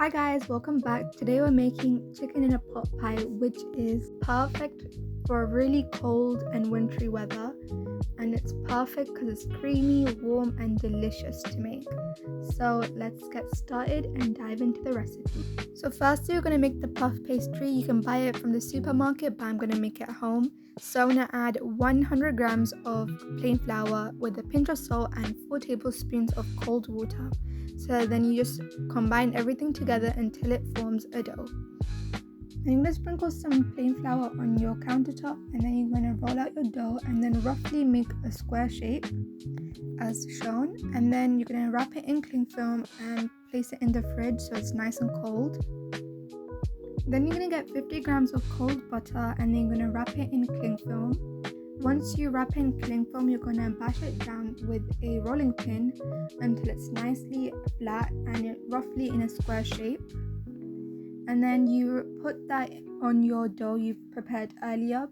Hi guys, welcome back. Today we're making chicken in a pot pie, which is perfect for really cold and wintry weather, and it's perfect because it's creamy, warm and delicious to make. So let's get started and dive into the recipe. So first you're going to make the puff pastry. You can buy it from the supermarket, but I'm going to make it at home. So I'm going to add 100 grams of plain flour with a pinch of salt and 4 tablespoons of cold water. So then you just combine everything together until it forms a dough. And you're going to sprinkle some plain flour on your countertop, and then you're going to roll out your dough and then roughly make a square shape as shown. And then you're going to wrap it in cling film and place it in the fridge so it's nice and cold. Then you're going to get 50 grams of cold butter and then you're going to wrap it in cling film. Once you wrap in cling film, you're going to bash it down with a rolling pin until it's nicely flat and roughly in a square shape. And then you put that on your dough you prepared earlier,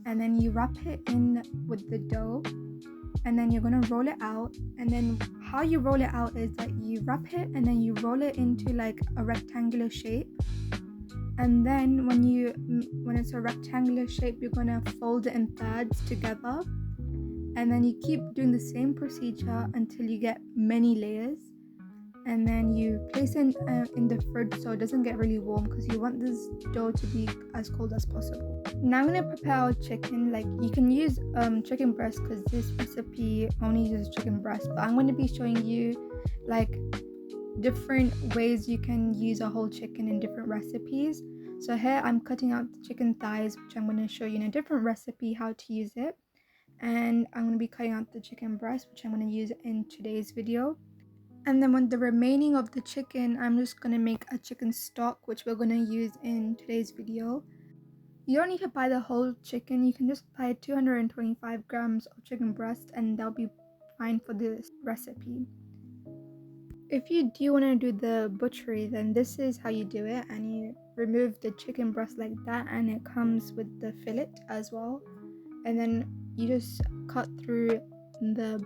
and then you wrap it in with the dough, and then you're going to roll it out. And then how you roll it out is that you wrap it and then you roll it into like a rectangular shape. And then when it's a rectangular shape, you're gonna fold it in thirds together, and then you keep doing the same procedure until you get many layers. And then you place it in the fridge so it doesn't get really warm, because you want this dough to be as cold as possible. Now I'm gonna prepare our chicken. Like, you can use chicken breast because this recipe only uses chicken breast, but I'm going to be showing you like different ways you can use a whole chicken in different recipes. So here I'm cutting out the chicken thighs, which I'm going to show you in a different recipe how to use it. And I'm going to be cutting out the chicken breast, which I'm going to use in today's video. And then with the remaining of the chicken, I'm just going to make a chicken stock, which we're going to use in today's video. You don't need to buy the whole chicken. You can just buy 225 grams of chicken breast and that'll be fine for this recipe. If you do want to do the butchery, then this is how you do it, and you remove the chicken breast like that, and it comes with the fillet as well. And then you just cut through the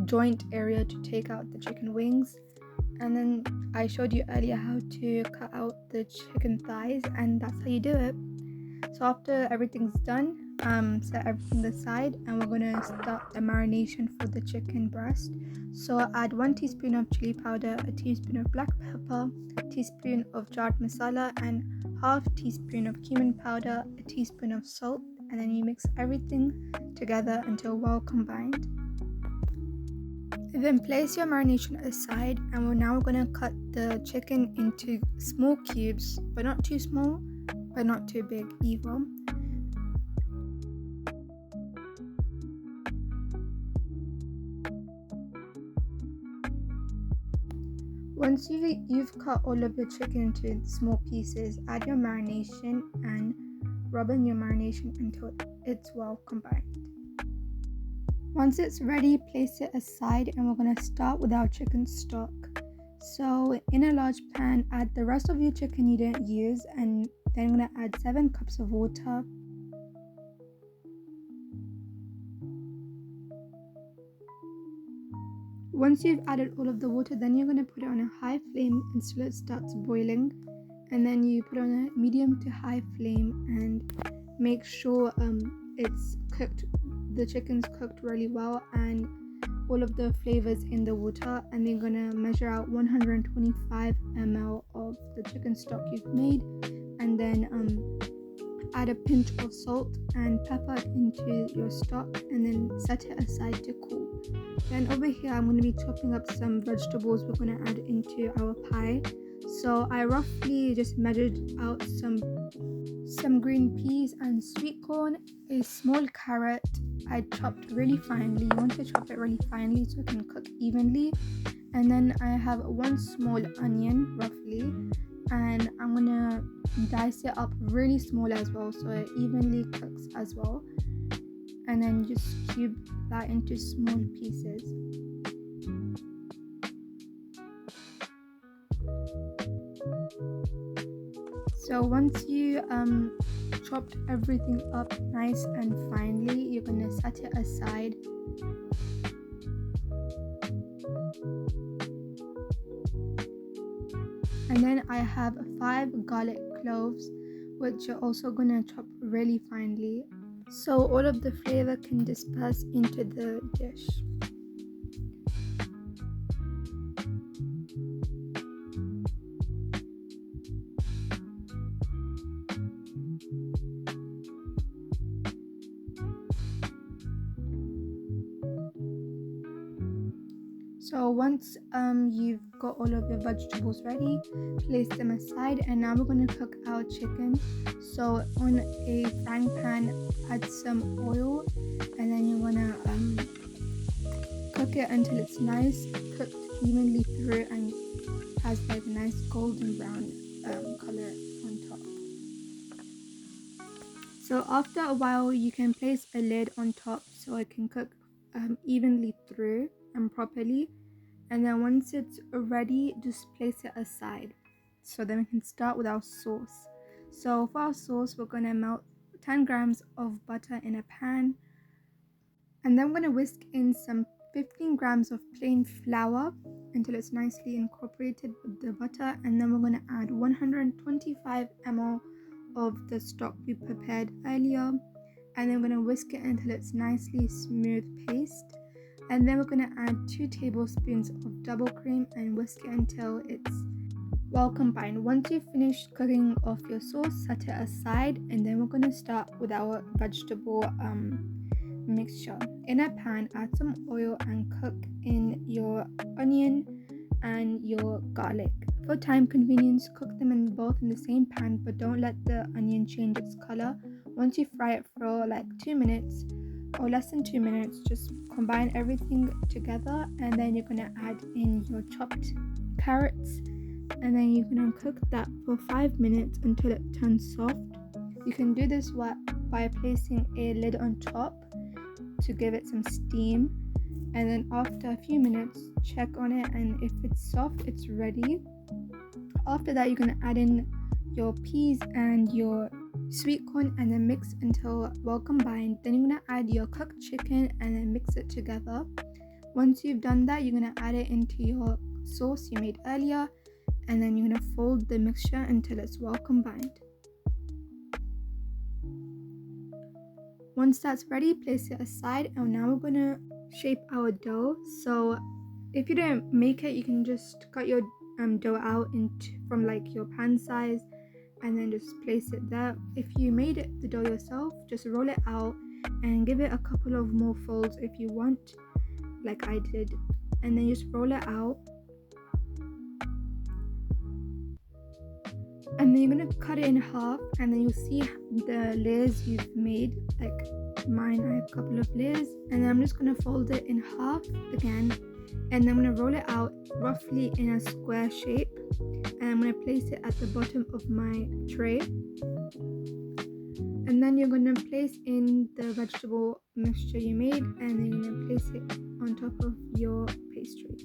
joint area to take out the chicken wings. And then I showed you earlier how to cut out the chicken thighs, and that's how you do it. So after everything's done, set everything aside, and we're gonna start the marination for the chicken breast. So add 1 teaspoon of chili powder, a teaspoon of black pepper, a teaspoon of chaat masala, and half teaspoon of cumin powder, a teaspoon of salt, and then you mix everything together until well combined. Then place your marination aside, and we're gonna cut the chicken into small cubes, but not too small, but not too big either. Once you've cut all of your chicken into small pieces, add your marination and rub in your marination until it's well combined. Once it's ready, place it aside, and we're going to start with our chicken stock. So in a large pan, add the rest of your chicken you didn't use, and then I'm going to add 7 cups of water. Once you've added all of the water, then you're going to put it on a high flame until it starts boiling, and then you put it on a medium to high flame and make sure it's cooked. The chicken's cooked really well and all of the flavors in the water. And then you're going to measure out 125 ml of the chicken stock you've made, and then add a pinch of salt and pepper into your stock, and then set it aside to cool. Then over here I'm going to be chopping up some vegetables we're going to add into our pie. So I roughly just measured out some green peas and sweet corn, a small carrot I chopped really finely. You want to chop it really finely so it can cook evenly. And then I have 1 small onion roughly, and I'm gonna dice it up really small as well so it evenly cooks as well. And then just cube that into small pieces. So once you chopped everything up nice and finely, you're gonna set it aside. And then I have 5 garlic cloves, which you're also gonna chop really finely so all of the flavor can disperse into the dish. So once you've got all of your vegetables ready, place them aside, and now we're going to cook our chicken. So on a frying pan, add some oil, and then you're going to cook it until it's nice, cooked evenly through, and has like a nice golden brown color on top. So after a while, you can place a lid on top so it can cook evenly through and properly. And then once it's ready, just place it aside. So then we can start with our sauce. So for our sauce, we're gonna melt 10 grams of butter in a pan. And then we're gonna whisk in some 15 grams of plain flour until it's nicely incorporated with the butter. And then we're gonna add 125 ml of the stock we prepared earlier. And then we're gonna whisk it until it's nicely smooth paste. And then we're going to add 2 tablespoons of double cream and whisk it until it's well combined. Once you've finished cooking off your sauce, set it aside, and then we're going to start with our vegetable mixture. In a pan, add some oil and cook in your onion and your garlic. For time convenience, cook them in the same pan, but don't let the onion change its color. Once you fry it for like 2 minutes or less than 2 minutes, just combine everything together, and then you're gonna add in your chopped carrots, and then you're gonna cook that for 5 minutes until it turns soft. You can do this by placing a lid on top to give it some steam, and then after a few minutes check on it, and if it's soft, it's ready. After that, you're gonna add in your peas and your sweet corn and then mix until well combined. Then you're gonna add your cooked chicken and then mix it together. Once you've done that, you're gonna add it into your sauce you made earlier, and then you're gonna fold the mixture until it's well combined. Once that's ready, place it aside, and now we're gonna shape our dough. So if you don't make it, you can just cut your dough out from like your pan size and then just place it there. If you made the dough yourself, just roll it out and give it a couple of more folds if you want, like I did, and then just roll it out. And then you're gonna cut it in half, and then you'll see the layers you've made. Like mine, I have a couple of layers, and then I'm just gonna fold it in half again, and then I'm gonna roll it out roughly in a square shape, and I'm gonna place it at the bottom of my tray. And then you're gonna place in the vegetable mixture you made, and then you're gonna place it on top of your pastry.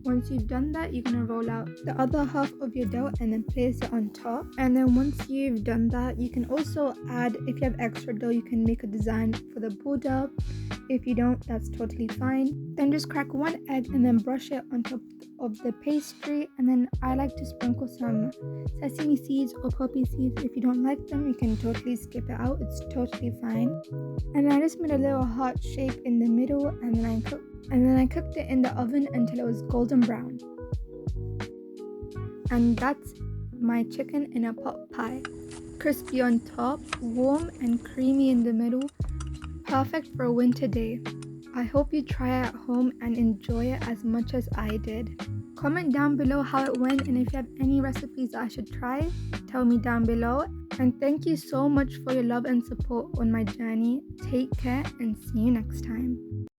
Once you've done that, you're gonna roll out the other half of your dough and then place it on top. And then once you've done that, you can also add, if you have extra dough, you can make a design for the border. If you don't, that's totally fine. Then just crack 1 egg and then brush it on top of the pastry. And then I like to sprinkle some sesame seeds or poppy seeds. If you don't like them, you can totally skip it out. It's totally fine. And then I just made a little heart shape in the middle, and then I cooked it in the oven until it was golden brown. And that's my chicken in a pot pie. Crispy on top, warm and creamy in the middle. Perfect for a winter day. I hope you try it at home and enjoy it as much as I did. Comment down below how it went, and if you have any recipes that I should try, tell me down below. And thank you so much for your love and support on my journey. Take care and see you next time.